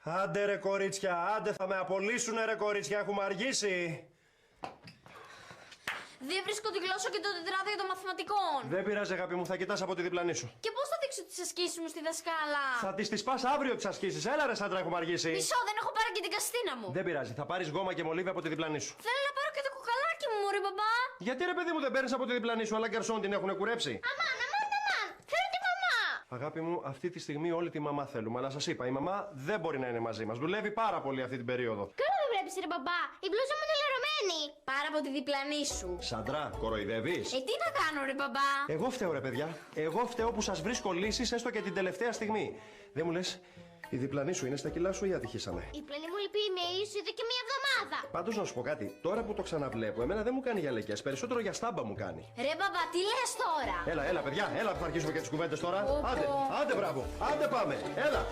Άντε ρε κορίτσια, άντε θα με απολύσουνε ρε κορίτσια, έχουμε αργήσει. Δεν βρίσκω τη γλώσσα και το τετράδιο των μαθηματικών. Δεν πειράζει αγάπη μου, θα κοιτάς από τη διπλανή σου. Και πώς θα δείξω τις ασκήσεις μου στη δασκάλα? Θα τις πας αύριο τις ασκήσεις. Έλα ρε Σάντρα, έχουμε αργήσει. Μισό, δεν έχω πάρει και την καστίνα μου. Δεν πειράζει, θα πάρεις γόμα και μολύβι από τη διπλανή σου. Θέλω να πάρω και το κουκαλάκι μου, μωρή μπαμπά. Γιατί ρε παιδί μου δεν παίρνεις από τη διπλανή σου, αλλά γκαρσόν την έχουνε κουρέψει. Αμάν, θέλω τη μαμά. Αγάπη μου, αυτή τη στιγμή όλη τη μαμά θέλουμε. Αλλά σας είπα, η μαμά δεν μπορεί να είναι μαζί μας. Δουλεύει πάρα πολύ αυτή την περίοδο. Καλά δεν βλέπεις ρε μπαμπά, η μπλούζα μου είναι λερωμένη. Πάρε από τη διπλανή σου. Σαντρά, κοροϊδεύεις? Τι να κάνω ρε μπαμπά? Εγώ φταίω ρε παιδιά. Εγώ φταίω που σας βρίσκω λύσεις έστω και την τελευταία στιγμή. Δεν μου λες, η διπλανή σου είναι στα κιλά σου ή ατυχήσαμε? Η πλανή μου λυπεί με ίσου εδώ και μία εβδομάδα. Πάντως να σου πω κάτι, τώρα που το ξαναβλέπω, εμένα δεν μου κάνει για λεκές, περισσότερο για στάμπα μου κάνει. Ρε μπαμπά, τι λες τώρα? Έλα, παιδιά, έλα που θα αρχίσουμε και τις κουβέντες τώρα. Πω, πω. Άντε, μπράβο, άντε πάμε, έλα.